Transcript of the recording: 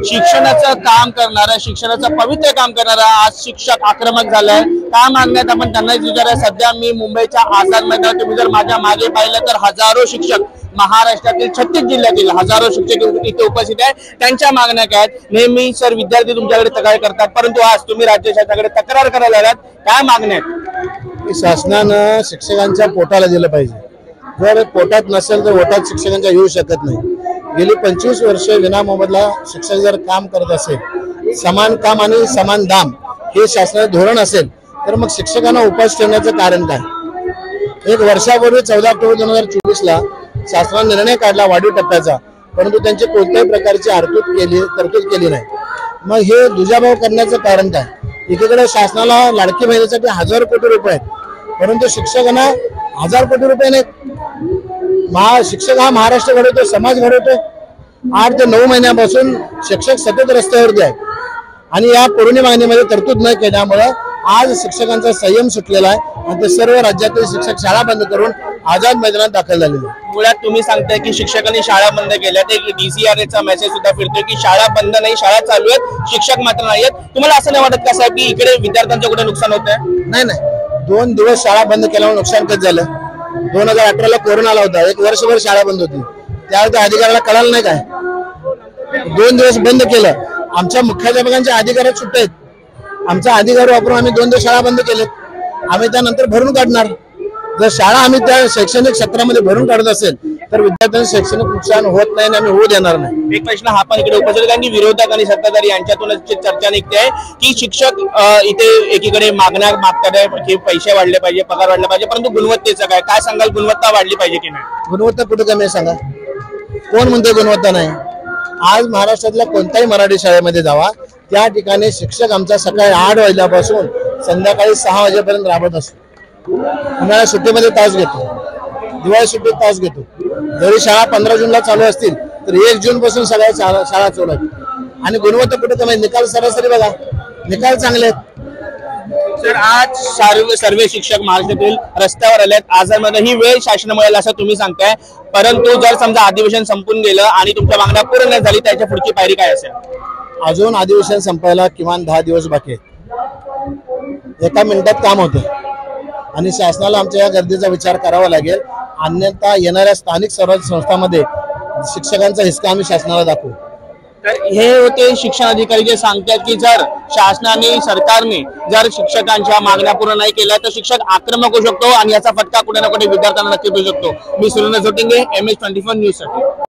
शिक्षणाचं काम करणारा, शिक्षणाचं पवित्र काम करणारा आज शिक्षक आक्रमक झालाय। काय मागण्यात आपण त्यांना विचारूया। सध्या मी मुंबईच्या आझाद मैदानात, तुम्ही जर माझ्या मागे पाहिलं तर हजारो शिक्षक, महाराष्ट्रातील 36 जिल्ह्यातील हजारो शिक्षक इथे उपस्थित आहेत। त्यांच्या मागण्या काय आहेत? नेहमी सर विद्यार्थी तुमच्याकडे तक्रार करतात, परंतु आज तुम्ही राज्य शासनाकडे तक्रार करायला आलात, काय मागण्या आहेत? शासनानं शिक्षकांच्या पोटाला दिलं पाहिजे। जर पोटात नसेल तर ओटात शिक्षकांच्या येऊ शकत नाही। गेली 25 वर्ष विनामोबदला शिक्षक जर काम करत असेल, समान काम आणि समान दाम हे शासनाचं धोरण असेल, तर मग शिक्षकांना उपास ठेवण्याचं कारण काय? एक वर्षापूर्वी 14 ऑक्टोबर 2024 शासनाने निर्णय काढला वाढीव टप्प्याचा, परंतु त्यांची कोणत्याही प्रकारची तरतूद केली नाही। मग हे दुजाभाव करण्याचं कारण काय? एकीकडे शासनाला लाडकी बहिणीसाठी 1000 कोटी रुपये आहेत, परंतु शिक्षकांना 1000 कोटी रुपये नाही। शिक्षक हा महाराष्ट्र घडवतो, समाज घडवतो। 8 ते 9 महिन्यापासून शिक्षक सतत रस्त्यावरती आहे आणि या पूर्ण मागणीमध्ये तरतूद न केल्यामुळे आज शिक्षकांचा संयम सुटलेला आहे आणि ते सर्व राज्यातील शिक्षक शाळा बंद करून आझाद मैदानात दाखल झालेले आहेत। मुळात तुम्ही सांगताय की शिक्षकांनी शाळा बंद केल्या, ते DCRAचा मेसेज सुद्धा फिरतोय की शाळा बंद नाही, शाळा चालू आहेत, शिक्षक मात्र नाही आहेत। तुम्हाला असं नाही वाटत का साहेब की इकडे विद्यार्थ्यांचं कुठे नुकसान होत आहे? नाही, 2 दिवस शाळा बंद केल्यामुळे नुकसान कधी झालं? 2018 कोरोना आला होता, 1 वर्षभर शाळा बंद होती, त्यावेळी अधिकाऱ्याला कळालं नाही काय? 2 दिवस बंद केलं। आमच्या मुख्याध्यापकांच्या अधिकारात सुट्टे आहेत, आमचा अधिकार वापरून आम्ही 2 दिवस शाळा बंद केलेत, आम्ही त्यानंतर भरून काढणार। जर शाळा आम्ही त्या शैक्षणिक क्षेत्रामध्ये भरून काढत असेल तर विद्यार्थ्यांचं शैक्षणिक नुकसान होत नाही आणि आम्ही होऊ देणार नाही। एक प्रश्न हा पण इकडे उपस्थित आहे की विरोधक आणि सत्ताधारी यांच्यातूनच चर्चा निघते आहे की शिक्षक इथे एकीकडे मागण्या मागतात की पैसे वाढले पाहिजे, पगार वाढला पाहिजे, परंतु गुणवत्तेचं काय सांगाल? गुणवत्ता वाढली पाहिजे की नाही? गुणवत्ता कुठे कमी सांगा? कोण म्हणते गुणवत्ता नाही? आज महाराष्ट्रातल्या कोणत्याही मराठी शाळेमध्ये जावा, त्या ठिकाणी शिक्षक आमचा सकाळी 8 वाजल्यापासून संध्याकाळी 6 वाजेपर्यंत राबत असतो। उन्हाळ्यात सुट्टीमध्ये तास घेतो, दिवाळी सुट्टीत तास घेतो। जरी शाळा 15 जूनला चालू असतील तर 1 जून पासून सगळ्या शाळा चालू आहेत आणि गुणवत्ता कुठे कमी? निकाल सरासरी बघा, निकाल चांगले आहेत। सर आज सर्व शिक्षक महाराष्ट्रातील रस्त्यावर आलेत, आझादमध्ये ही वेळ शासनामुळे आली असं तुम्ही सांगताय, परंतु जर समजा अधिवेशन संपून गेलं आणि तुमच्या मागण्या पूर्ण नाही झाली, त्याच्या पुढची पायरी काय असेल? अजून अधिवेशन संपायला किमान 10 दिवस बाकी आहेत। 1 मिनिटात काम होतं आणि शासनाला आमच्या या गर्दीचा विचार करावा लागेल, अन्यथा येणाऱ्या स्थानिक स्वराज्य संस्थांमध्ये शिक्षकांचा हिसका आम्ही शासनाला दाखवू। तर हे होते शिक्षण अधिकारी जे सांगतात की जर शासनाने, सरकारने जर शिक्षकांच्या मागण्या पूर्ण नाही केल्या तर शिक्षक आक्रमक होऊ शकतो आणि याचा फटका कुठे ना कुठे विद्यार्थ्यांना नक्की होऊ शकतो। मी सुरेंद्र जोटिंगे, MS24 न्यूज साठी।